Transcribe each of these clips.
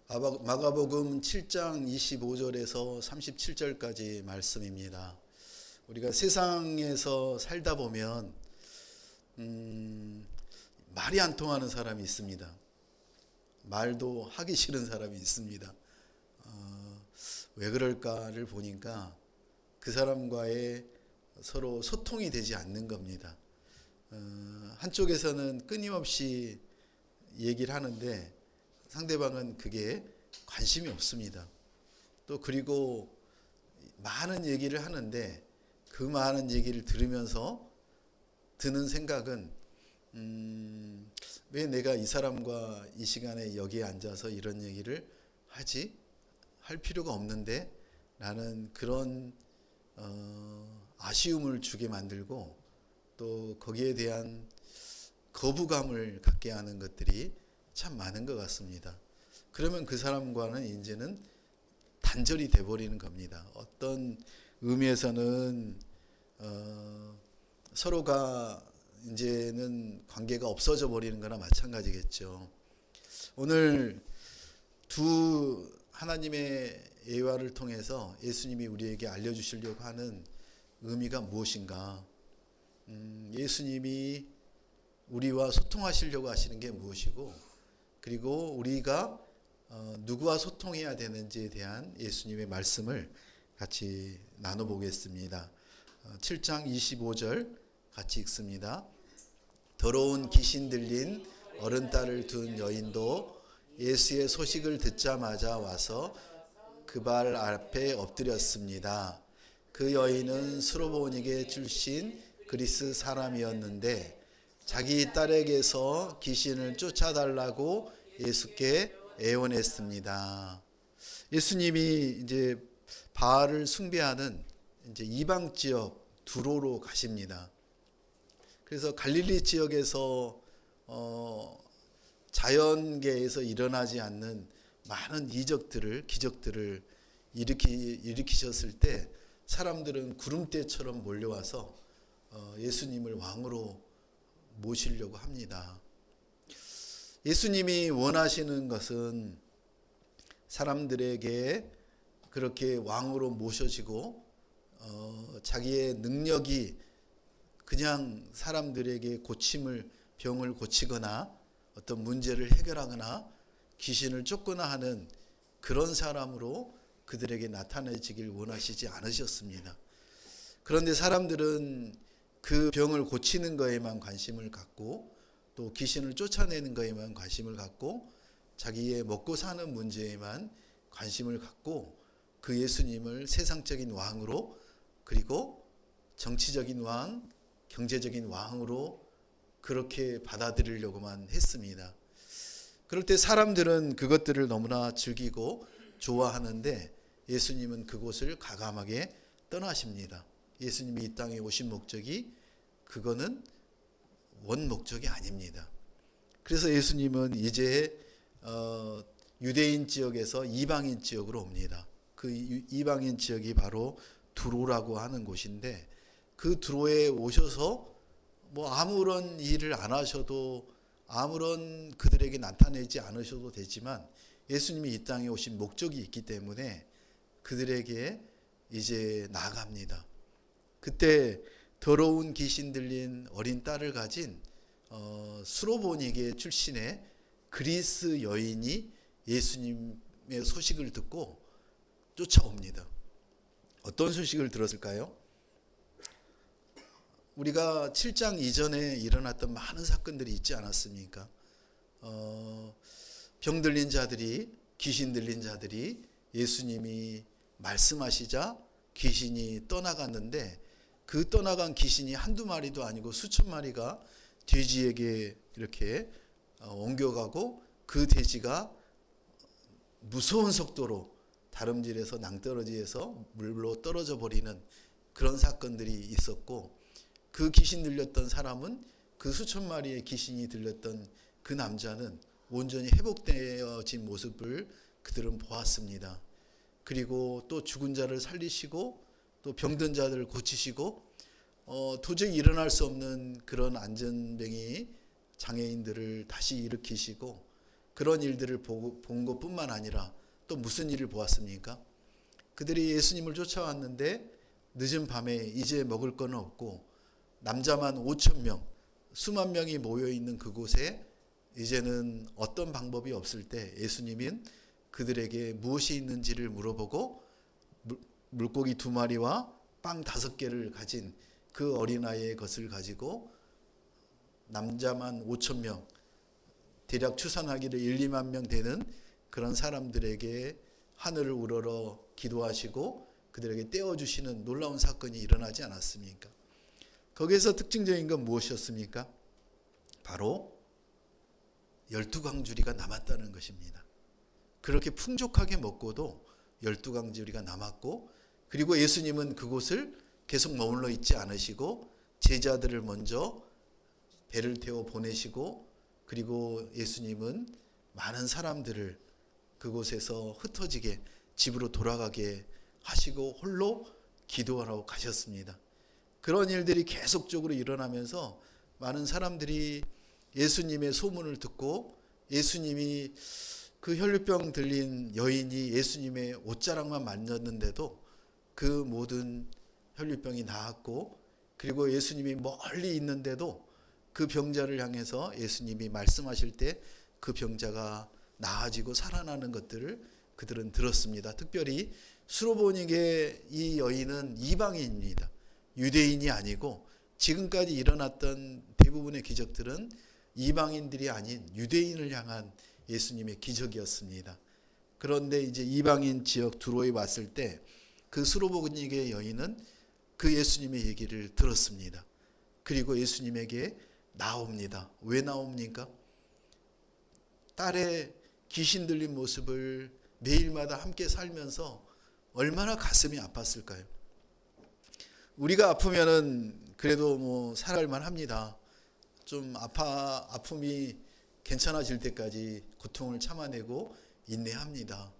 마가복음 7장 25절에서 37절까지 말씀입니다. 우리가 세상에서 살다 보면 말이 안 통하는 사람이 있습니다. 말도 하기 싫은 사람이 있습니다. 왜 그럴까를 보니까 그 사람과의 서로 소통이 되지 않는 겁니다. 한쪽에서는 끊임없이 얘기를 하는데 상대방은 그게 관심이 없습니다. 또 그리고 많은 얘기를 하는데 그 많은 얘기를 들으면서 드는 생각은 왜 내가 이 사람과 이 시간에 여기에 앉아서 이런 얘기를 하지? 할 필요가 없는데 라는 그런 아쉬움을 주게 만들고 또 거기에 대한 거부감을 갖게 하는 것들이 참 많은 것 같습니다. 그러면 그 사람과는 이제는 단절이 돼버리는 겁니다. 어떤 의미에서는 서로가 이제는 관계가 없어져 버리는 거나 마찬가지겠죠. 오늘 두 하나님의 예화를 통해서 예수님이 우리에게 알려주시려고 하는 의미가 무엇인가? 예수님이 우리와 소통하시려고 하시는 게 무엇이고, 그리고 우리가 누구와 소통해야 되는지에 대한 예수님의 말씀을 같이 나눠보겠습니다. 7장 25절 같이 읽습니다. 더러운 귀신 들린 어른 딸을 둔 여인도 예수의 소식을 듣자마자 와서 그 발 앞에 엎드렸습니다. 그 여인은 스로보니게 출신 그리스 사람이었는데 자기 딸에게서 귀신을 쫓아달라고 예수께 애원했습니다. 예수님이 이제 바알을 숭배하는 이제 이방 지역 두로로 가십니다. 그래서 갈릴리 지역에서 자연계에서 일어나지 않는 많은 기적들을 일으키셨을 때 사람들은 구름대처럼 몰려와서 예수님을 왕으로 모시려고 합니다. 예수님이 원하시는 것은 사람들에게 그렇게 왕으로 모셔지고 자기의 능력이 그냥 사람들에게 병을 고치거나 어떤 문제를 해결하거나 귀신을 쫓거나 하는 그런 사람으로 그들에게 나타내지길 원하시지 않으셨습니다. 그런데 사람들은 그 병을 고치는 거에만 관심을 갖고 또 귀신을 쫓아내는 거에만 관심을 갖고 자기의 먹고 사는 문제에만 관심을 갖고 그 예수님을 세상적인 왕으로, 그리고 정치적인 왕, 경제적인 왕으로 그렇게 받아들이려고만 했습니다. 그럴 때 사람들은 그것들을 너무나 즐기고 좋아하는데 예수님은 그곳을 과감하게 떠나십니다. 예수님이 이 땅에 오신 목적이 그거는 원 목적이 아닙니다. 그래서 예수님은 이제 유대인 지역에서 이방인 지역으로 옵니다. 그 이방인 지역이 바로 두로라고 하는 곳인데 그 두로에 오셔서 뭐 아무런 일을 안 하셔도 아무런 그들에게 나타내지 않으셔도 되지만 예수님이 이 땅에 오신 목적이 있기 때문에 그들에게 이제 나아갑니다. 그때 더러운 귀신 들린 어린 딸을 가진 스로보니게 출신의 그리스 여인이 예수님의 소식을 듣고 쫓아옵니다. 어떤 소식을 들었을까요? 우리가 7장 이전에 일어났던 많은 사건들이 있지 않았습니까? 병 들린 자들이, 귀신 들린 자들이 예수님이 말씀하시자 귀신이 떠나갔는데 그 떠나간 귀신이 한두 마리도 아니고 수천 마리가 돼지에게 이렇게 옮겨가고 그 돼지가 무서운 속도로 다름질에서 낭떠러지에서 물로 떨어져 버리는 그런 사건들이 있었고, 그 귀신 들렸던 사람은 그 수천 마리의 귀신이 들렸던 그 남자는 온전히 회복되어진 모습을 그들은 보았습니다. 그리고 또 죽은 자를 살리시고 또 병든 자들을 고치시고 도저히 일어날 수 없는 그런 안전뱅이 장애인들을 다시 일으키시고 그런 일들을 본 것뿐만 아니라 또 무슨 일을 보았습니까? 그들이 예수님을 쫓아왔는데 늦은 밤에 이제 먹을 건 없고 남자만 5천 명, 수만 명이 모여 있는 그곳에 이제는 어떤 방법이 없을 때 예수님은 그들에게 무엇이 있는지를 물어보고 물고기 2마리와 빵 5개를 가진 그 어린아이의 것을 가지고 남자만 5천 명, 대략 추산하기를 1, 2만 명 되는 그런 사람들에게 하늘을 우러러 기도하시고 그들에게 떼어주시는 놀라운 사건이 일어나지 않았습니까? 거기에서 특징적인 건 무엇이었습니까? 바로 12광주리가 남았다는 것입니다. 그렇게 풍족하게 먹고도 12광주리가 남았고, 그리고 예수님은 그곳을 계속 머물러 있지 않으시고 제자들을 먼저 배를 태워 보내시고, 그리고 예수님은 많은 사람들을 그곳에서 흩어지게 집으로 돌아가게 하시고 홀로 기도하러 가셨습니다. 그런 일들이 계속적으로 일어나면서 많은 사람들이 예수님의 소문을 듣고, 예수님이 그 혈루병 들린 여인이 예수님의 옷자락만 만졌는데도 그 모든 혈루병이 나았고, 그리고 예수님이 멀리 있는데도 그 병자를 향해서 예수님이 말씀하실 때 그 병자가 나아지고 살아나는 것들을 그들은 들었습니다. 특별히 수로보니게 이 여인은 이방인입니다. 유대인이 아니고, 지금까지 일어났던 대부분의 기적들은 이방인들이 아닌 유대인을 향한 예수님의 기적이었습니다. 그런데 이제 이방인 지역 두로에 왔을 때 그 수로보니게 여인은 그 예수님의 얘기를 들었습니다. 그리고 예수님에게 나옵니다. 왜 나옵니까? 딸의 귀신 들린 모습을 매일마다 함께 살면서 얼마나 가슴이 아팠을까요? 우리가 아프면은 그래도 뭐 살아갈만 합니다. 좀 아픔이 괜찮아질 때까지 고통을 참아내고 인내합니다.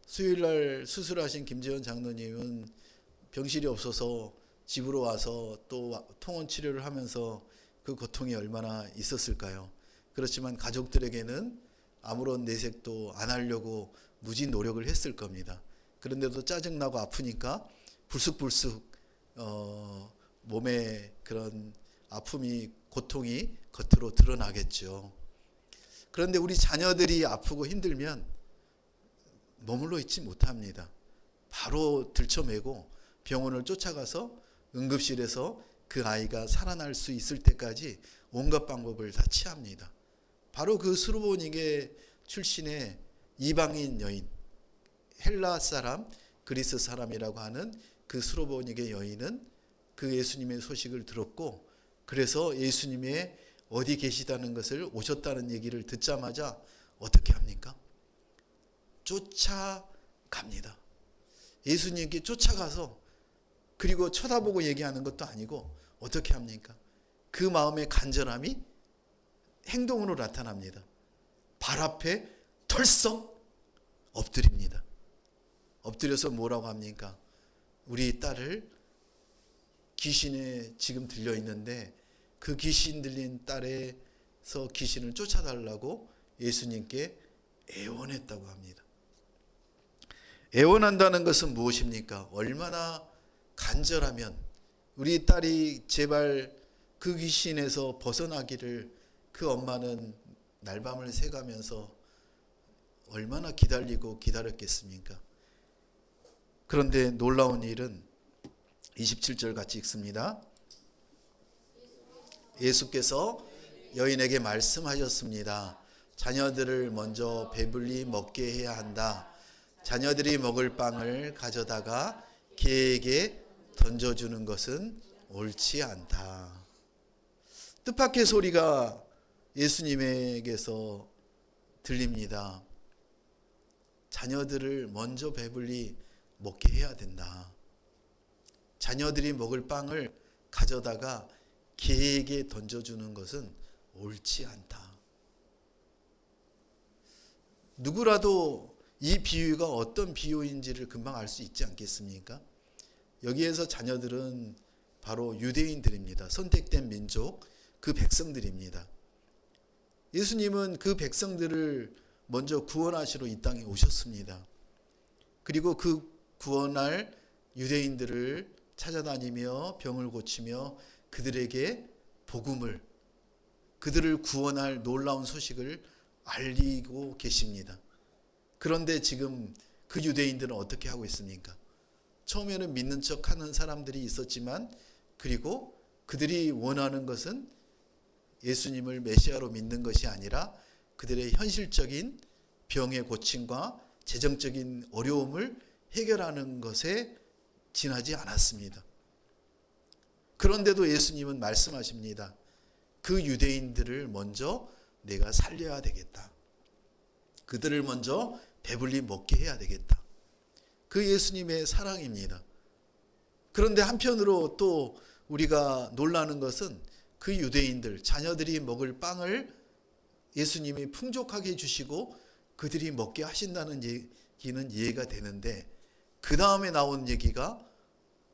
수요일날 수술하신 김재현 장로님은 병실이 없어서 집으로 와서 또 통원 치료를 하면서 그 고통이 얼마나 있었을까요? 그렇지만 가족들에게는 아무런 내색도 안 하려고 무지 노력을 했을 겁니다. 그런데도 짜증나고 아프니까 불쑥불쑥 몸에 그런 아픔이, 고통이 겉으로 드러나겠죠. 그런데 우리 자녀들이 아프고 힘들면 머물러 있지 못합니다. 바로 들쳐매고 병원을 쫓아가서 응급실에서 그 아이가 살아날 수 있을 때까지 온갖 방법을 다 취합니다. 바로 그 수로보니게 출신의 이방인 여인, 헬라 사람, 그리스 사람이라고 하는 그 수로보니게 여인은 그 예수님의 소식을 들었고, 그래서 예수님의 어디 계시다는 것을, 오셨다는 얘기를 듣자마자 어떻게 합니까? 쫓아갑니다. 예수님께 쫓아가서, 그리고 쳐다보고 얘기하는 것도 아니고 어떻게 합니까? 그 마음의 간절함이 행동으로 나타납니다. 발 앞에 털썩 엎드립니다. 엎드려서 뭐라고 합니까? 우리 딸을 귀신에 지금 들려 있는데 그 귀신 들린 딸에서 귀신을 쫓아달라고 예수님께 애원했다고 합니다. 애원한다는 것은 무엇입니까? 얼마나 간절하면 우리 딸이 제발 그 귀신에서 벗어나기를 그 엄마는 날밤을 새가면서 얼마나 기다리고 기다렸겠습니까? 그런데 놀라운 일은 27절 같이 읽습니다. 예수께서 여인에게 말씀하셨습니다. 자녀들을 먼저 배불리 먹게 해야 한다. 자녀들이 먹을 빵을 가져다가 개에게 던져주는 것은 옳지 않다. 뜻밖의 소리가 예수님에게서 들립니다. 자녀들을 먼저 배불리 먹게 해야 된다. 자녀들이 먹을 빵을 가져다가 개에게 던져주는 것은 옳지 않다. 누구라도 이 비유가 어떤 비유인지를 금방 알 수 있지 않겠습니까? 여기에서 자녀들은 바로 유대인들입니다. 선택된 민족, 그 백성들입니다. 예수님은 그 백성들을 먼저 구원하시러 이 땅에 오셨습니다. 그리고 그 구원할 유대인들을 찾아다니며 병을 고치며 그들에게 복음을, 그들을 구원할 놀라운 소식을 알리고 계십니다. 그런데 지금 그 유대인들은 어떻게 하고 있습니까? 처음에는 믿는 척하는 사람들이 있었지만, 그리고 그들이 원하는 것은 예수님을 메시아로 믿는 것이 아니라 그들의 현실적인 병의 고침과 재정적인 어려움을 해결하는 것에 지나지 않았습니다. 그런데도 예수님은 말씀하십니다. 그 유대인들을 먼저 내가 살려야 되겠다. 그들을 먼저 배불리 먹게 해야 되겠다. 그 예수님의 사랑입니다. 그런데 한편으로 또 우리가 놀라는 것은 그 유대인들, 자녀들이 먹을 빵을 예수님이 풍족하게 주시고 그들이 먹게 하신다는 얘기는 이해가 되는데, 그 다음에 나온 얘기가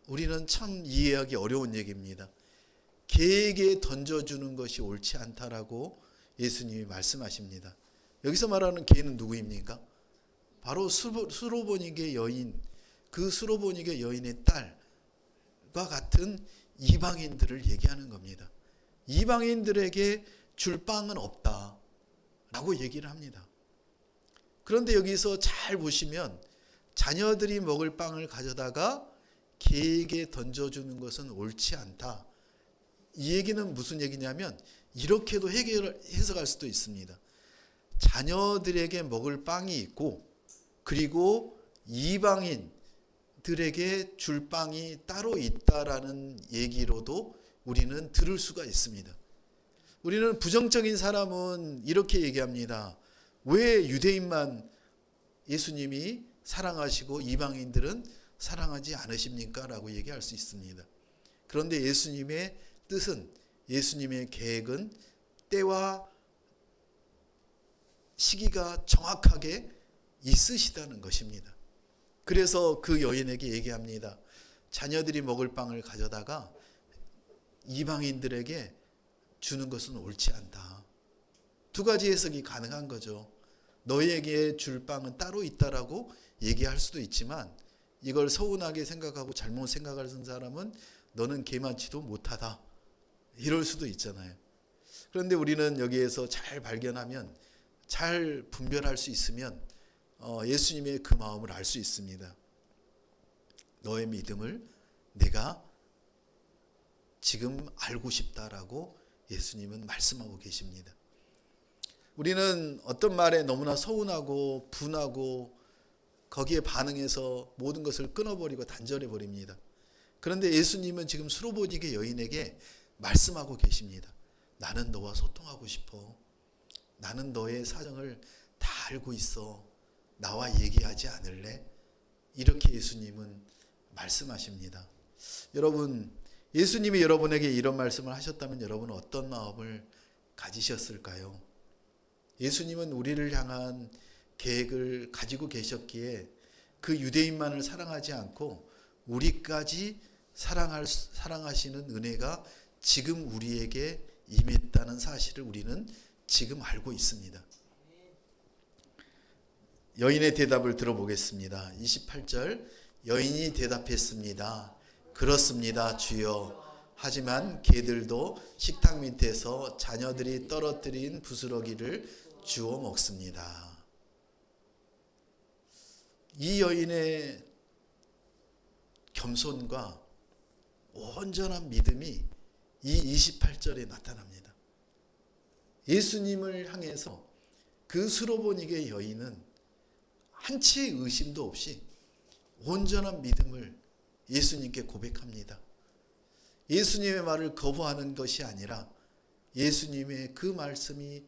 우리는 참 이해하기 어려운 얘기입니다. 개에게 던져주는 것이 옳지 않다라고 예수님이 말씀하십니다. 여기서 말하는 개는 누구입니까? 바로 수로보니게 여인, 그 수로보니게 여인의 딸과 같은 이방인들을 얘기하는 겁니다. 이방인들에게 줄 빵은 없다라고 얘기를 합니다. 그런데 여기서 잘 보시면 자녀들이 먹을 빵을 가져다가 개에게 던져주는 것은 옳지 않다. 이 얘기는 무슨 얘기냐면 이렇게도 해석할 수도 있습니다. 자녀들에게 먹을 빵이 있고, 그리고 이방인들에게 줄 빵이 따로 있다라는 얘기로도 우리는 들을 수가 있습니다. 우리는 부정적인 사람은 이렇게 얘기합니다. 왜 유대인만 예수님이 사랑하시고 이방인들은 사랑하지 않으십니까? 라고 얘기할 수 있습니다. 그런데 예수님의 뜻은, 예수님의 계획은 때와 시기가 정확하게 있으시다는 것입니다. 그래서 그 여인에게 얘기합니다. 자녀들이 먹을 빵을 가져다가 이방인들에게 주는 것은 옳지 않다. 두 가지 해석이 가능한 거죠. 너희에게 줄 빵은 따로 있다라고 얘기할 수도 있지만, 이걸 서운하게 생각하고 잘못 생각하는 사람은 너는 개만치도 못하다, 이럴 수도 있잖아요. 그런데 우리는 여기에서 잘 발견하면, 잘 분별할 수 있으면 예수님의 그 마음을 알 수 있습니다. 너의 믿음을 내가 지금 알고 싶다라고 예수님은 말씀하고 계십니다. 우리는 어떤 말에 너무나 서운하고 분하고 거기에 반응해서 모든 것을 끊어버리고 단절해버립니다. 그런데 예수님은 지금 수로보니게 여인에게 말씀하고 계십니다. 나는 너와 소통하고 싶어. 나는 너의 사정을 다 알고 있어. 나와 얘기하지 않을래? 이렇게 예수님은 말씀하십니다. 여러분, 예수님이 여러분에게 이런 말씀을 하셨다면 여러분은 어떤 마음을 가지셨을까요? 예수님은 우리를 향한 계획을 가지고 계셨기에 그 유대인만을 사랑하지 않고 우리까지 사랑하시는 은혜가 지금 우리에게 임했다는 사실을 우리는 지금 알고 있습니다. 여인의 대답을 들어보겠습니다. 28절, 여인이 대답했습니다. 그렇습니다, 주여. 하지만 개들도 식탁 밑에서 자녀들이 떨어뜨린 부스러기를 주워 먹습니다. 이 여인의 겸손과 온전한 믿음이 이 28절에 나타납니다. 예수님을 향해서 그 수로보니게 여인은 한치의 의심도 없이 온전한 믿음을 예수님께 고백합니다. 예수님의 말을 거부하는 것이 아니라 예수님의 그 말씀이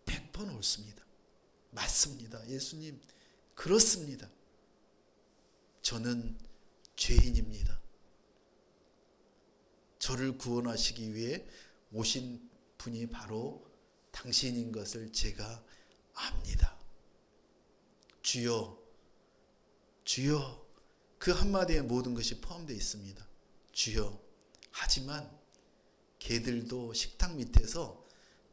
100번 옳습니다. 맞습니다. 예수님, 그렇습니다. 저는 죄인입니다. 저를 구원하시기 위해 오신 분이 바로 당신인 것을 제가 압니다. 주여, 주여, 그 한마디에 모든 것이 포함되어 있습니다. 주여, 하지만 개들도 식탁 밑에서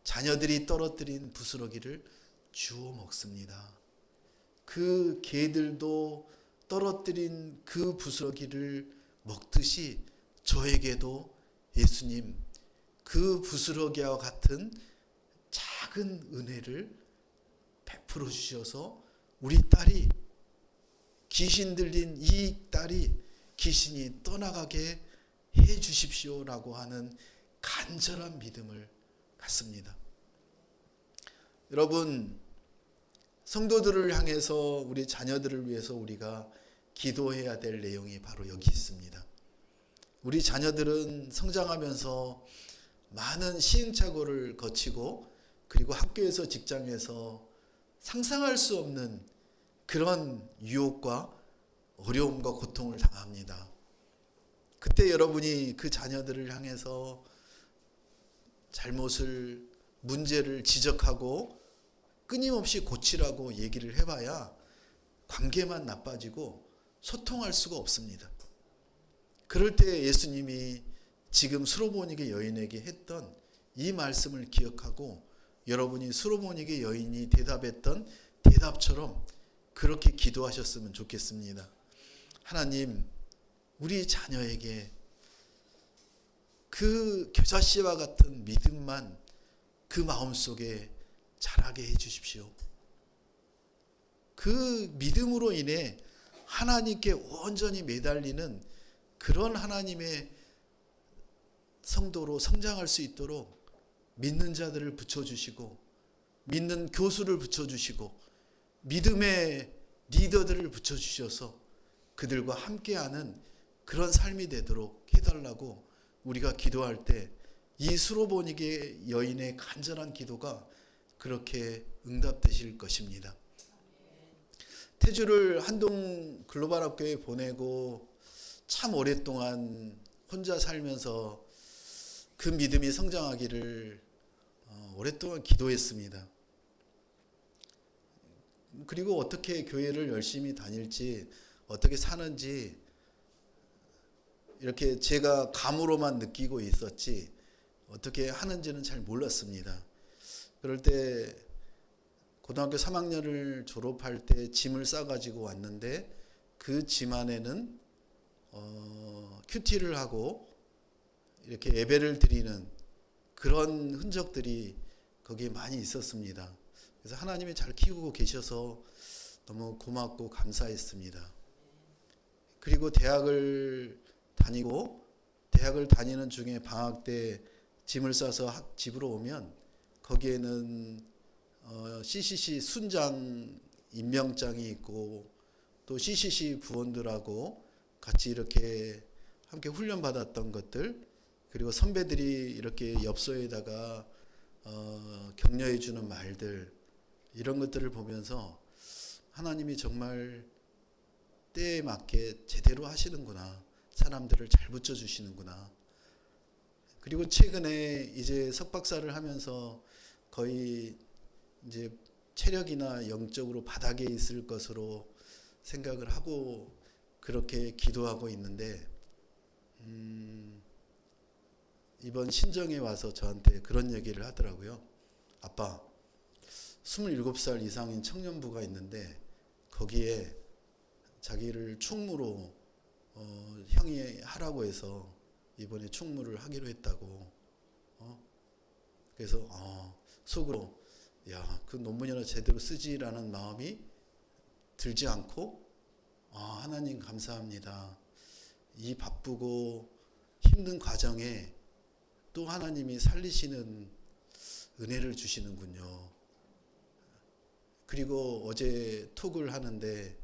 자녀들이 떨어뜨린 부스러기를 주워 먹습니다. 그 개들도 떨어뜨린 그 부스러기를 먹듯이 저에게도 예수님 그 부스러기와 같은 작은 은혜를 베풀어 주셔서 우리 딸이 귀신 들린 이 딸이 귀신이 떠나가게 해 주십시오라고 하는 간절한 믿음을 갖습니다. 여러분, 성도들을 향해서 우리 자녀들을 위해서 우리가 기도해야 될 내용이 바로 여기 있습니다. 우리 자녀들은 성장하면서 많은 시행착오를 거치고 그리고 학교에서 직장에서 상상할 수 없는 그런 유혹과 어려움과 고통을 당합니다. 그때 여러분이 그 자녀들을 향해서 잘못을 문제를 지적하고 끊임없이 고치라고 얘기를 해봐야 관계만 나빠지고 소통할 수가 없습니다. 그럴 때 예수님이 지금 수로보니게 여인에게 했던 이 말씀을 기억하고 여러분이 수로보니게 여인이 대답했던 대답처럼 그렇게 기도하셨으면 좋겠습니다. 하나님, 우리 자녀에게 그 겨자씨와 같은 믿음만 그 마음속에 자라게 해 주십시오. 그 믿음으로 인해 하나님께 온전히 매달리는 그런 하나님의 성도로 성장할 수 있도록 믿는 자들을 붙여주시고 믿는 교수를 붙여주시고 믿음의 리더들을 붙여주셔서 그들과 함께하는 그런 삶이 되도록 해달라고 우리가 기도할 때 이 수로보니게 여인의 간절한 기도가 그렇게 응답되실 것입니다. 태주를 한동 글로벌 학교에 보내고 참 오랫동안 혼자 살면서 그 믿음이 성장하기를 오랫동안 기도했습니다. 그리고 어떻게 교회를 열심히 다닐지 어떻게 사는지 이렇게 제가 감으로만 느끼고 있었지 어떻게 하는지는 잘 몰랐습니다. 그럴 때 고등학교 3학년을 졸업할 때 짐을 싸가지고 왔는데 그 짐 안에는 큐티를 하고 이렇게 예배를 드리는 그런 흔적들이 거기에 많이 있었습니다. 그래서 하나님이 잘 키우고 계셔서 너무 고맙고 감사했습니다. 그리고 대학을 다니는 중에 방학 때 짐을 싸서 집으로 오면 거기에는 CCC 순장 임명장이 있고 또 CCC 부원들하고 같이 이렇게 함께 훈련 받았던 것들 그리고 선배들이 이렇게 엽서에다가 격려해 주는 말들 이런 것들을 보면서 하나님이 정말 때에 맞게 제대로 하시는구나. 사람들을 잘 붙여주시는구나. 그리고 최근에 이제 석박사를 하면서 거의 이제 체력이나 영적으로 바닥에 있을 것으로 생각을 하고 그렇게 기도하고 있는데 이번 신정에 와서 저한테 그런 얘기를 하더라고요. 아빠, 27살 이상인 청년부가 있는데 거기에 자기를 충무로 형이 하라고 해서 이번에 충무를 하기로 했다고. 그래서 속으로 야, 그 논문이나 제대로 쓰지라는 마음이 들지 않고 하나님 감사합니다. 이 바쁘고 힘든 과정에 또 하나님이 살리시는 은혜를 주시는군요. 그리고 어제 톡을 하는데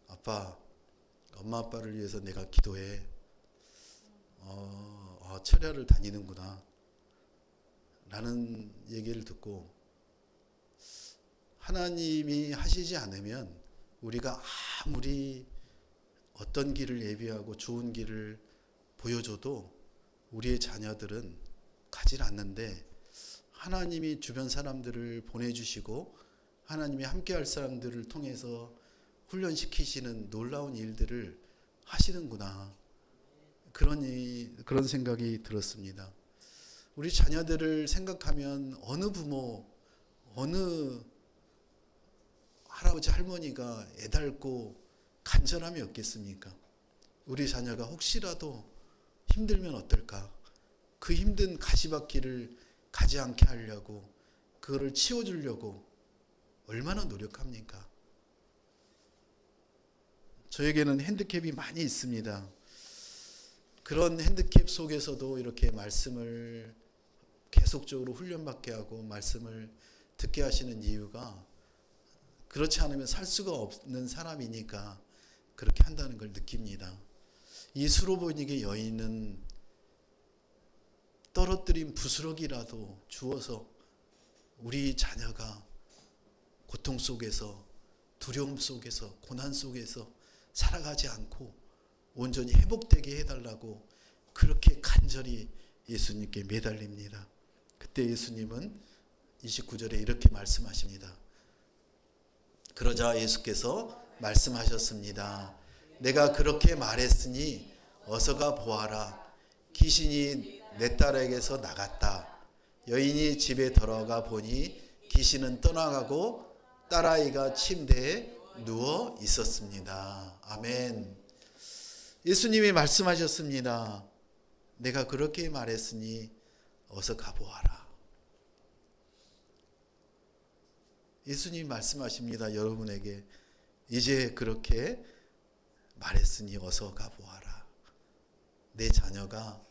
아빠, 엄마 아빠를 위해서 내가 기도해. 철야를 다니는구나 라는 얘기를 듣고 하나님이 하시지 않으면 우리가 아무리 어떤 길을 예비하고 좋은 길을 보여줘도 우리의 자녀들은 가질 않는데 하나님이 주변 사람들을 보내주시고 하나님이 함께할 사람들을 통해서 훈련시키시는 놀라운 일들을 하시는구나. 그런 생각이 들었습니다. 우리 자녀들을 생각하면 어느 부모, 어느 아버지 할머니가 애달고 간절함이 없겠습니까? 우리 자녀가 혹시라도 힘들면 어떨까? 그 힘든 가시밭길을 가지 않게 하려고, 그거를 치워주려고 얼마나 노력합니까? 저에게는 핸디캡이 많이 있습니다. 그런 핸디캡 속에서도 이렇게 말씀을 계속적으로 훈련받게 하고 말씀을 듣게 하시는 이유가, 그렇지 않으면 살 수가 없는 사람이니까 그렇게 한다는 걸 느낍니다. 이 수로보니게 여인은 떨어뜨린 부스러기라도 주어서 우리 자녀가 고통 속에서, 두려움 속에서, 고난 속에서 살아가지 않고 온전히 회복되게 해달라고 그렇게 간절히 예수님께 매달립니다. 그때 예수님은 29절에 이렇게 말씀하십니다. 그러자 예수께서 말씀하셨습니다. 내가 그렇게 말했으니 어서가 보아라. 귀신이 내 딸에게서 나갔다. 여인이 집에 들어가 보니 귀신은 떠나가고 딸아이가 침대에 누워 있었습니다. 아멘. 예수님이 말씀하셨습니다. 내가 그렇게 말했으니 어서 가보아라. 예수님이 말씀하십니다. 여러분에게 이제 그렇게 말했으니 어서 가보아라. 내 자녀가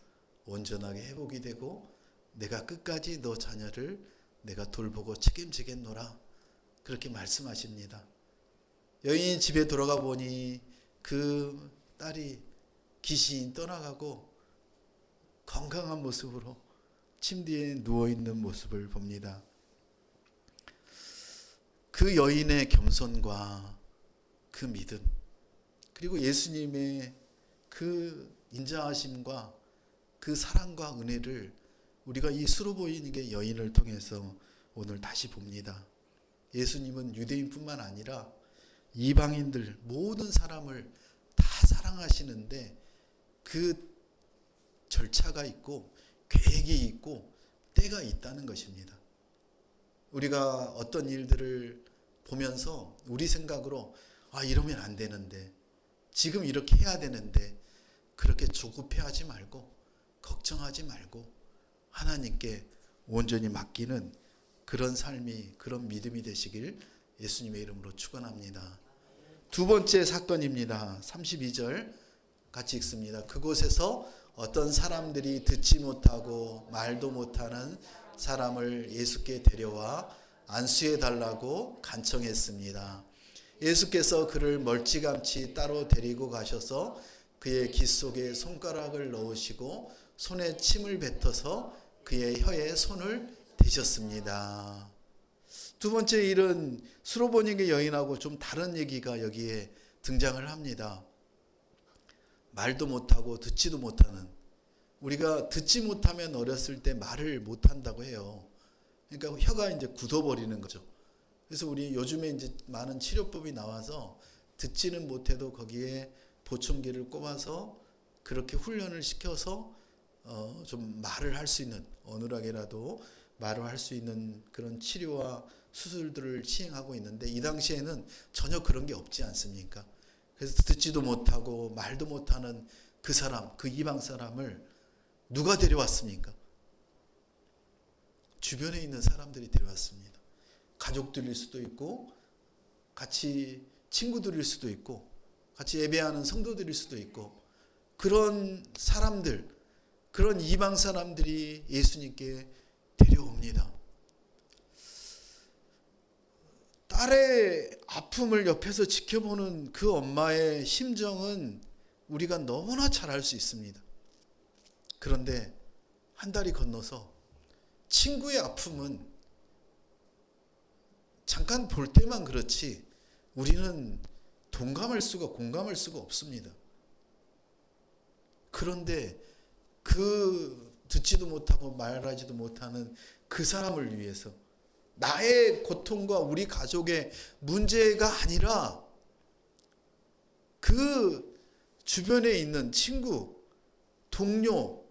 온전하게 회복이 되고 내가 끝까지 너 자녀를 내가 돌보고 책임지겠노라. 그렇게 말씀하십니다. 여인이 집에 들어가 보니 그 딸이 귀신이 떠나가고 건강한 모습으로 침대에 누워있는 모습을 봅니다. 그 여인의 겸손과 그 믿음, 그리고 예수님의 그 인자하심과 그 사랑과 은혜를 우리가 이 수로보이니게 여인을 통해서 오늘 다시 봅니다. 예수님은 유대인뿐만 아니라 이방인들 모든 사람을 다 사랑하시는데 그 절차가 있고 계획이 있고 때가 있다는 것입니다. 우리가 어떤 일들을 보면서 우리 생각으로 이러면 안 되는데, 지금 이렇게 해야 되는데, 그렇게 조급해하지 말고 걱정하지 말고 하나님께 온전히 맡기는 그런 삶이, 그런 믿음이 되시길 예수님의 이름으로 축원합니다. 두 번째 사건입니다. 32절 같이 읽습니다. 그곳에서 어떤 사람들이 듣지 못하고 말도 못하는 사람을 예수께 데려와 안수해 달라고 간청했습니다. 예수께서 그를 멀찌감치 따로 데리고 가셔서 그의 귀 속에 손가락을 넣으시고 손에 침을 뱉어서 그의 혀에 손을 대셨습니다. 두 번째 일은 수로보니게 여인하고 좀 다른 얘기가 여기에 등장을 합니다. 말도 못하고 듣지도 못하는, 우리가 듣지 못하면 어렸을 때 말을 못한다고 해요. 그러니까 혀가 이제 굳어버리는 거죠. 그래서 우리 요즘에 이제 많은 치료법이 나와서 듣지는 못해도 거기에 보청기를 꼽아서 그렇게 훈련을 시켜서 좀 말을 할 수 있는, 어눌하게라도 말을 할 수 있는 그런 치료와 수술들을 시행하고 있는데, 이 당시에는 전혀 그런 게 없지 않습니까? 그래서 듣지도 못하고 말도 못하는 그 사람, 그 이방 사람을 누가 데려왔습니까? 주변에 있는 사람들이 데려왔습니다. 가족들일 수도 있고, 같이 친구들일 수도 있고, 같이 예배하는 성도들일 수도 있고, 그런 사람들, 그런 이방 사람들이 예수님께 데려옵니다. 딸의 아픔을 옆에서 지켜보는 그 엄마의 심정은 우리가 너무나 잘 알 수 있습니다. 그런데 한 달이 건너서 친구의 아픔은 잠깐 볼 때만 그렇지 우리는 공감할 수가 없습니다. 그런데 그 듣지도 못하고 말하지도 못하는 그 사람을 위해서, 나의 고통과 우리 가족의 문제가 아니라 그 주변에 있는 친구, 동료,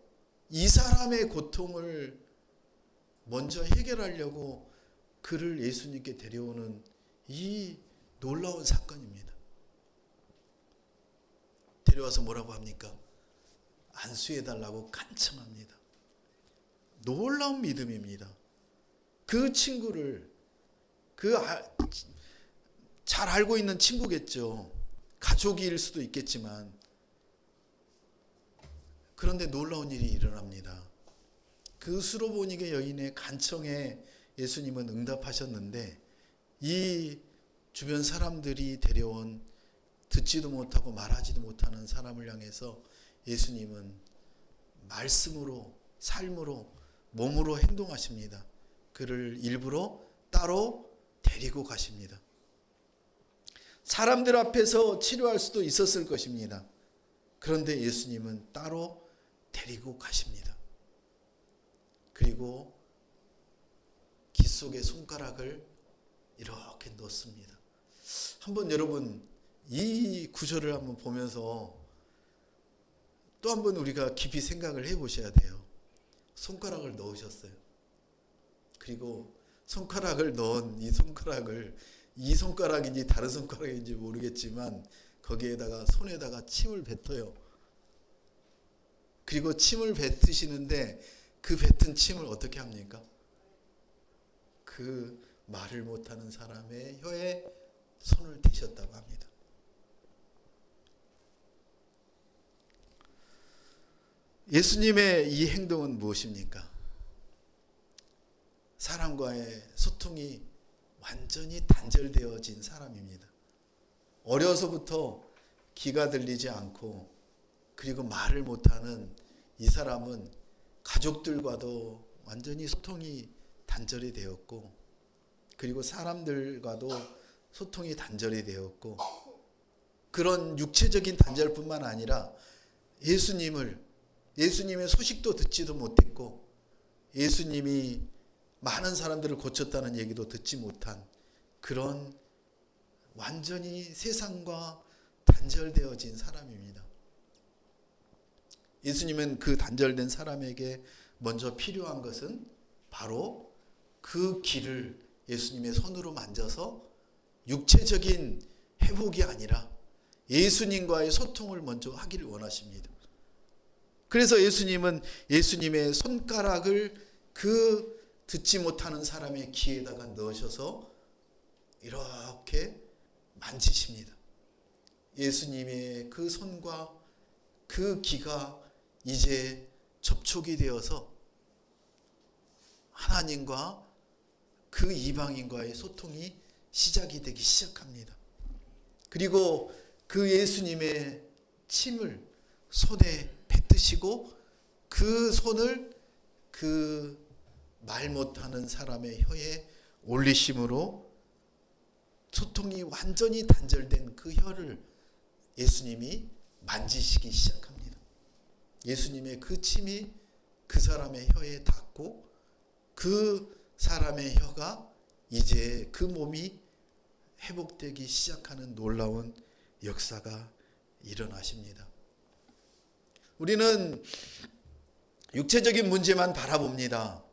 이 사람의 고통을 먼저 해결하려고 그를 예수님께 데려오는 이 놀라운 사건입니다. 데려와서 뭐라고 합니까? 안수해달라고 간청합니다. 놀라운 믿음입니다. 그 친구를 잘 알고 있는 친구겠죠. 가족일 수도 있겠지만, 그런데 놀라운 일이 일어납니다. 그 수로보니게 여인의 간청에 예수님은 응답하셨는데, 이 주변 사람들이 데려온 듣지도 못하고 말하지도 못하는 사람을 향해서 예수님은 말씀으로, 삶으로, 몸으로 행동하십니다. 그를 일부러 따로 데리고 가십니다. 사람들 앞에서 치료할 수도 있었을 것입니다. 그런데 예수님은 따로 데리고 가십니다. 그리고 귀 속에 손가락을 이렇게 넣습니다. 한번 여러분 이 구절을 한번 보면서 또 한번 우리가 깊이 생각을 해보셔야 돼요. 손가락을 넣으셨어요. 그리고 손가락을 넣은 이 손가락인지 다른 손가락인지 모르겠지만 거기에다가 손에다가 침을 뱉어요. 그리고 침을 뱉으시는데 그 뱉은 침을 어떻게 합니까? 그 말을 못하는 사람의 혀에 손을 대셨다고 합니다. 예수님의 이 행동은 무엇입니까? 사람과의 소통이 완전히 단절되어진 사람입니다. 어려서부터 귀가 들리지 않고 그리고 말을 못하는 이 사람은 가족들과도 완전히 소통이 단절이 되었고, 그리고 사람들과도 소통이 단절이 되었고, 그런 육체적인 단절뿐만 아니라 예수님의 소식도 듣지도 못했고, 예수님이 많은 사람들을 고쳤다는 얘기도 듣지 못한 그런 완전히 세상과 단절되어진 사람입니다. 예수님은 그 단절된 사람에게 먼저 필요한 것은 바로 그 귀를 예수님의 손으로 만져서 육체적인 회복이 아니라 예수님과의 소통을 먼저 하기를 원하십니다. 그래서 예수님은 예수님의 손가락을 그 듣지 못하는 사람의 귀에다가 넣으셔서 이렇게 만지십니다. 예수님의 그 손과 그 귀가 이제 접촉이 되어서 하나님과 그 이방인과의 소통이 시작이 되기 시작합니다. 그리고 그 예수님의 침을 손에 뱉으시고 그 손을 그 말 못하는 사람의 혀에 올리심으로 소통이 완전히 단절된 그 혀를 예수님이 만지시기 시작합니다. 예수님의 그 침이 그 사람의 혀에 닿고 그 사람의 혀가 이제 그 몸이 회복되기 시작하는 놀라운 역사가 일어나십니다. 우리는 육체적인 문제만 바라봅니다.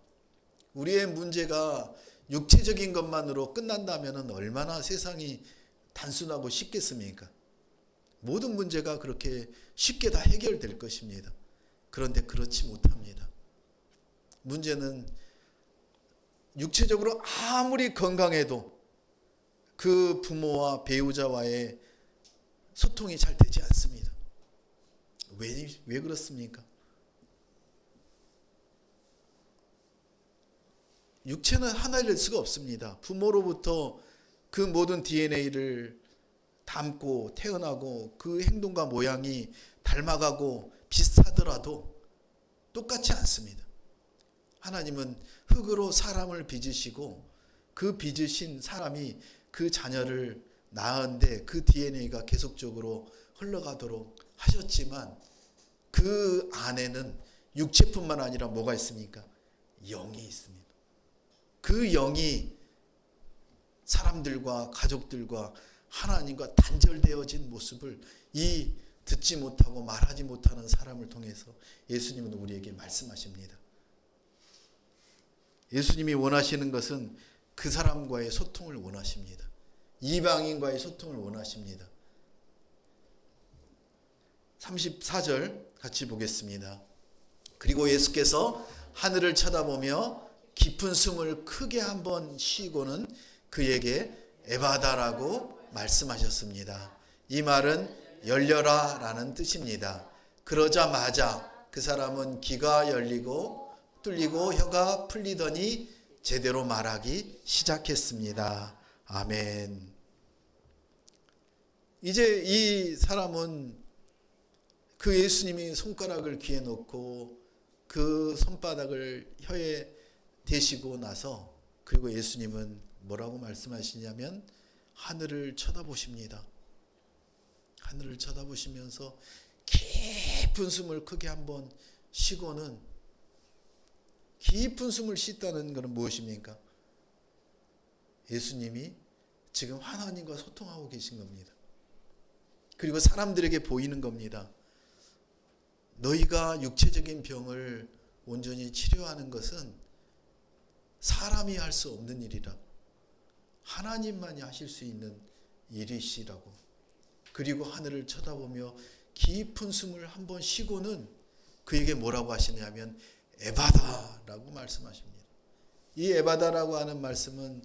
우리의 문제가 육체적인 것만으로 끝난다면 얼마나 세상이 단순하고 쉽겠습니까? 모든 문제가 그렇게 쉽게 다 해결될 것입니다. 그런데 그렇지 못합니다. 문제는 육체적으로 아무리 건강해도 그 부모와 배우자와의 소통이 잘 되지 않습니다. 왜 그렇습니까? 육체는 하나를 낼 수가 없습니다. 부모로부터 그 모든 DNA를 담고 태어나고 그 행동과 모양이 닮아가고 비슷하더라도 똑같지 않습니다. 하나님은 흙으로 사람을 빚으시고 그 빚으신 사람이 그 자녀를 낳은데 그 DNA가 계속적으로 흘러가도록 하셨지만 그 안에는 육체뿐만 아니라 뭐가 있습니까? 영이 있습니다. 그 영이 사람들과 가족들과 하나님과 단절되어진 모습을 이 듣지 못하고 말하지 못하는 사람을 통해서 예수님은 우리에게 말씀하십니다. 예수님이 원하시는 것은 그 사람과의 소통을 원하십니다. 이방인과의 소통을 원하십니다. 34절 같이 보겠습니다. 그리고 예수께서 하늘을 쳐다보며 깊은 숨을 크게 한번 쉬고는 그에게 에바다라고 말씀하셨습니다. 이 말은 열려라 라는 뜻입니다. 그러자마자 그 사람은 귀가 열리고 뚫리고 혀가 풀리더니 제대로 말하기 시작했습니다. 아멘. 이제 이 사람은 그 예수님이 손가락을 귀에 넣고 그 손바닥을 혀에 대시고 나서 그리고 예수님은 뭐라고 말씀하시냐면 하늘을 쳐다보십니다. 하늘을 쳐다보시면서 깊은 숨을 크게 한번 쉬고는, 깊은 숨을 쉰다는 것은 무엇입니까? 예수님이 지금 하나님과 소통하고 계신 겁니다. 그리고 사람들에게 보이는 겁니다. 너희가 육체적인 병을 온전히 치료하는 것은 사람이 할 수 없는 일이라 하나님만이 하실 수 있는 일이시라고. 그리고 하늘을 쳐다보며 깊은 숨을 한번 쉬고는 그에게 뭐라고 하시냐면 에바다라고 말씀하십니다. 이 에바다라고 하는 말씀은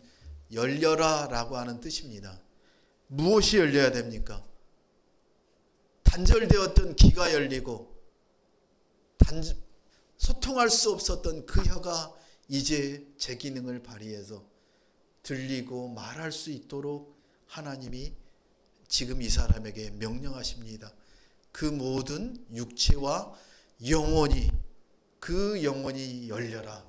열려라라고 하는 뜻입니다. 무엇이 열려야 됩니까? 단절되었던 귀가 열리고 소통할 수 없었던 그 혀가 이제 제 기능을 발휘해서 들리고 말할 수 있도록 하나님이 지금 이 사람에게 명령하십니다. 그 모든 육체와 영혼이, 그 영혼이 열려라.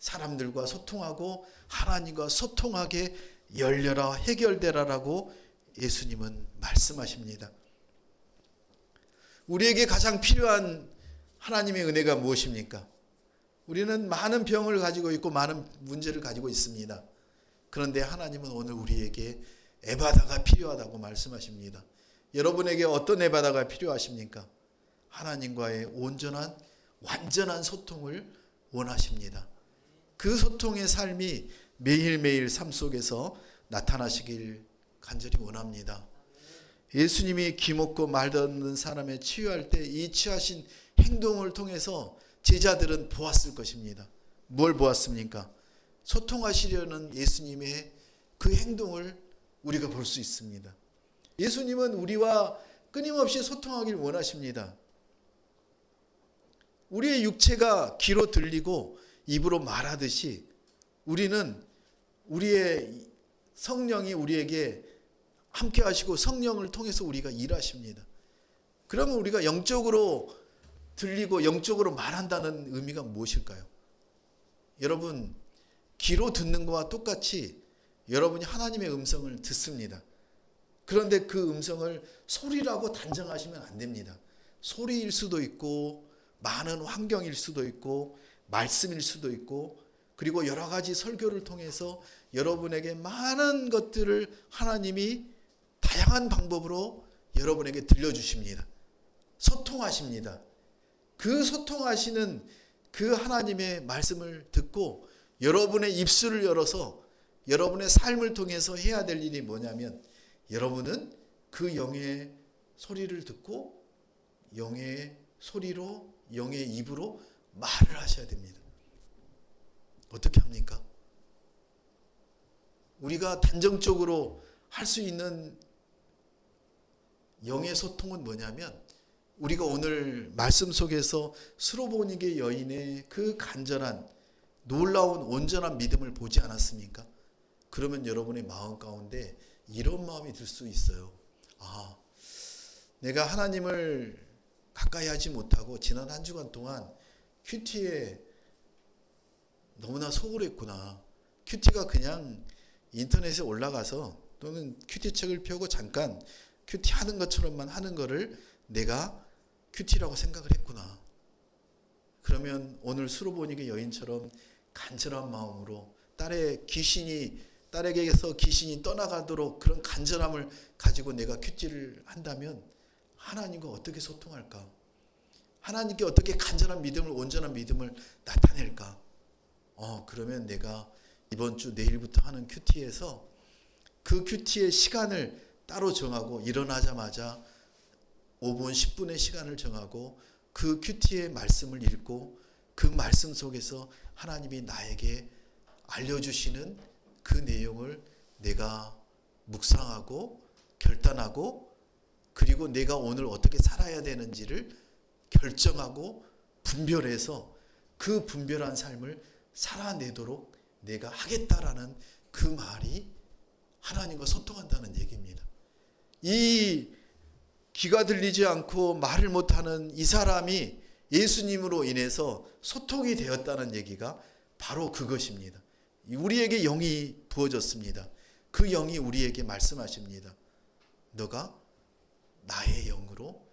사람들과 소통하고 하나님과 소통하게 열려라, 해결되라라고 예수님은 말씀하십니다. 우리에게 가장 필요한 하나님의 은혜가 무엇입니까? 우리는 많은 병을 가지고 있고 많은 문제를 가지고 있습니다. 그런데 하나님은 오늘 우리에게 에바다가 필요하다고 말씀하십니다. 여러분에게 어떤 에바다가 필요하십니까? 하나님과의 온전한 완전한 소통을 원하십니다. 그 소통의 삶이 매일매일 삶 속에서 나타나시길 간절히 원합니다. 예수님이 귀먹고 말 듣는 사람의 치유할 때 이 취하신 행동을 통해서 제자들은 보았을 것입니다. 뭘 보았습니까? 소통하시려는 예수님의 그 행동을 우리가 볼 수 있습니다. 예수님은 우리와 끊임없이 소통하길 원하십니다. 우리의 육체가 귀로 들리고 입으로 말하듯이 우리는 우리의 성령이 우리에게 함께 하시고 성령을 통해서 우리가 일하십니다. 그러면 우리가 영적으로 들리고 영적으로 말한다는 의미가 무엇일까요? 여러분, 귀로 듣는 것과 똑같이 여러분이 하나님의 음성을 듣습니다. 그런데 그 음성을 소리라고 단정하시면 안 됩니다. 소리일 수도 있고 많은 환경일 수도 있고 말씀일 수도 있고 그리고 여러 가지 설교를 통해서 여러분에게 많은 것들을 하나님이 다양한 방법으로 여러분에게 들려주십니다. 소통하십니다. 그 소통하시는 그 하나님의 말씀을 듣고 여러분의 입술을 열어서 여러분의 삶을 통해서 해야 될 일이 뭐냐면 여러분은 그 영의 소리를 듣고 영의 소리로 영의 입으로 말을 하셔야 됩니다. 어떻게 합니까? 우리가 단정적으로 할 수 있는 영의 소통은 뭐냐면 우리가 오늘 말씀 속에서 수로보니게 여인의 그 간절한 놀라운 온전한 믿음을 보지 않았습니까? 그러면 여러분의 마음 가운데 이런 마음이 들 수 있어요. 아, 내가 하나님을 가까이 하지 못하고 지난 한 주간 동안 큐티에 너무나 소홀했구나. 큐티가 그냥 인터넷에 올라가서 또는 큐티 책을 펴고 잠깐 큐티 하는 것처럼만 하는 거를 내가 큐티라고 생각을 했구나. 그러면 오늘 수로보니게 여인처럼 간절한 마음으로 딸에게서 귀신이 떠나가도록 그런 간절함을 가지고 내가 큐티를 한다면 하나님과 어떻게 소통할까? 하나님께 어떻게 간절한 믿음을, 온전한 믿음을 나타낼까? 그러면 내가 이번 주 내일부터 하는 큐티에서 그 큐티의 시간을 따로 정하고 일어나자마자 5분 10분의 시간을 정하고 그 큐티의 말씀을 읽고 그 말씀 속에서 하나님이 나에게 알려주시는 그 내용을 내가 묵상하고 결단하고 그리고 내가 오늘 어떻게 살아야 되는지를 결정하고 분별해서 그 분별한 삶을 살아내도록 내가 하겠다라는 그 말이 하나님과 소통한다는 얘기입니다. 이 귀가 들리지 않고 말을 못하는 이 사람이 예수님으로 인해서 소통이 되었다는 얘기가 바로 그것입니다. 우리에게 영이 부어졌습니다. 그 영이 우리에게 말씀하십니다. 너가 나의 영으로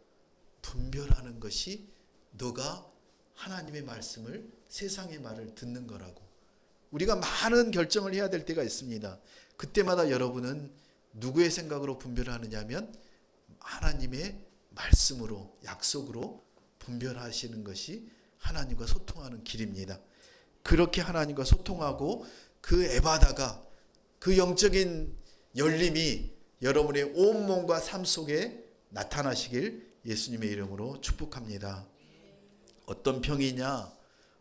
분별하는 것이 너가 하나님의 말씀을 세상의 말을 듣는 거라고. 우리가 많은 결정을 해야 될 때가 있습니다. 그때마다 여러분은 누구의 생각으로 분별하느냐 하면 하나님의 말씀으로 약속으로 분별하시는 것이 하나님과 소통하는 길입니다. 그렇게 하나님과 소통하고 그 에바다가 그 영적인 열림이 여러분의 온몸과 삶 속에 나타나시길 예수님의 이름으로 축복합니다. 어떤 병이냐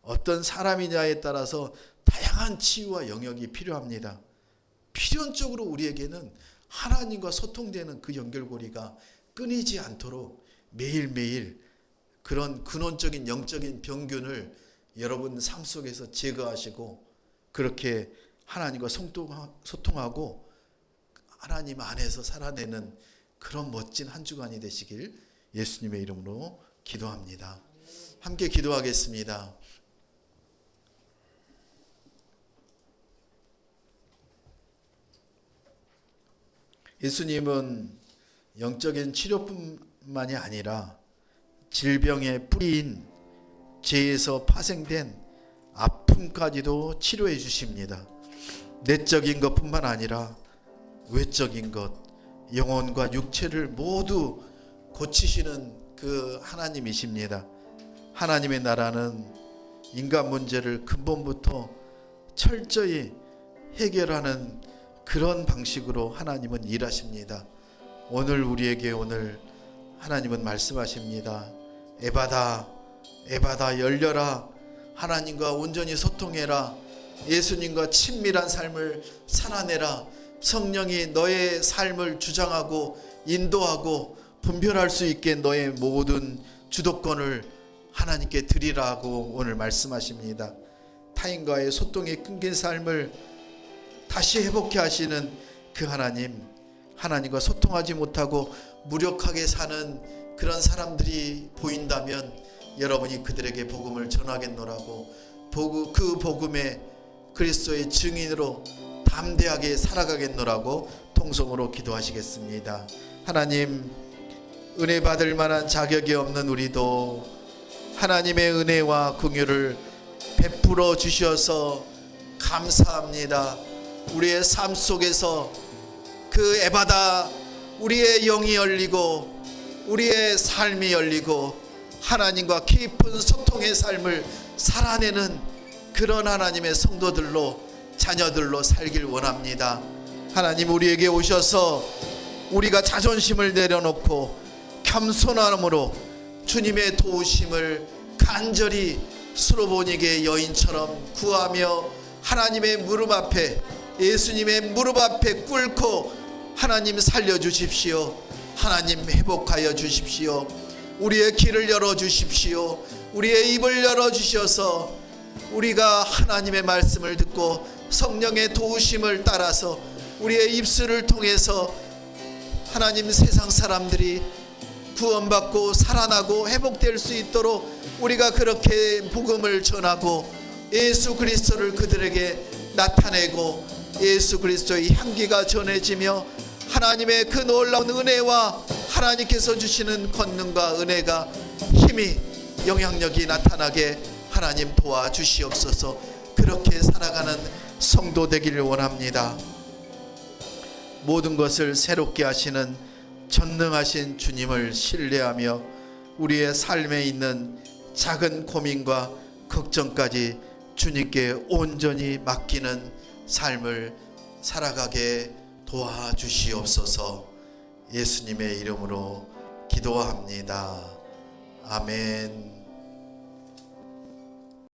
어떤 사람이냐에 따라서 다양한 치유와 영역이 필요합니다. 필연적으로 우리에게는 하나님과 소통되는 그 연결고리가 끊이지 않도록 매일매일 그런 근원적인 영적인 병균을 여러분 삶 속에서 제거하시고 그렇게 하나님과 소통하고 하나님 안에서 살아내는 그런 멋진 한 주간이 되시길 예수님의 이름으로 기도합니다. 함께 기도하겠습니다. 예수님은 영적인 치료뿐만이 아니라 질병의 뿌리인 죄에서 파생된 아픔까지도 치료해 주십니다. 내적인 것뿐만 아니라 외적인 것, 영혼과 육체를 모두 고치시는 그 하나님이십니다. 하나님의 나라는 인간 문제를 근본부터 철저히 해결하는 그런 방식으로 하나님은 일하십니다. 오늘 우리에게 하나님은 말씀하십니다. 에바다, 에바다 열려라. 하나님과 온전히 소통해라. 예수님과 친밀한 삶을 살아내라. 성령이 너의 삶을 주장하고 인도하고 분별할 수 있게 너의 모든 주도권을 하나님께 드리라고 오늘 말씀하십니다. 타인과의 소통이 끊긴 삶을 다시 회복해 하시는 그 하나님과 소통하지 못하고 무력하게 사는 그런 사람들이 보인다면 여러분이 그들에게 복음을 전하겠노라고 그 복음의 그리스도의 증인으로 담대하게 살아가겠노라고 통성으로 기도하시겠습니다. 하나님, 은혜 받을 만한 자격이 없는 우리도 하나님의 은혜와 긍휼을 베풀어 주셔서 감사합니다. 우리의 삶 속에서 그 에바다 우리의 영이 열리고 우리의 삶이 열리고 하나님과 깊은 소통의 삶을 살아내는 그런 하나님의 성도들로 자녀들로 살길 원합니다. 하나님, 우리에게 오셔서 우리가 자존심을 내려놓고 겸손함으로 주님의 도우심을 간절히 수로보니게 여인처럼 구하며 하나님의 무릎 앞에, 예수님의 무릎 앞에 꿇고 하나님 살려주십시오. 하나님 회복하여 주십시오. 우리의 길을 열어주십시오. 우리의 입을 열어주셔서 우리가 하나님의 말씀을 듣고 성령의 도우심을 따라서 우리의 입술을 통해서 하나님, 세상 사람들이 구원받고 살아나고 회복될 수 있도록 우리가 그렇게 복음을 전하고 예수 그리스도를 그들에게 나타내고 예수 그리스도의 향기가 전해지며 하나님의 그 놀라운 은혜와 하나님께서 주시는 권능과 은혜가 힘이 영향력이 나타나게 하나님 도와주시옵소서. 그렇게 살아가는 성도 되기를 원합니다. 모든 것을 새롭게 하시는 전능하신 주님을 신뢰하며 우리의 삶에 있는 작은 고민과 걱정까지 주님께 온전히 맡기는 삶을 살아가게 도와주시옵소서. 예수님의 이름으로 기도합니다. 아멘.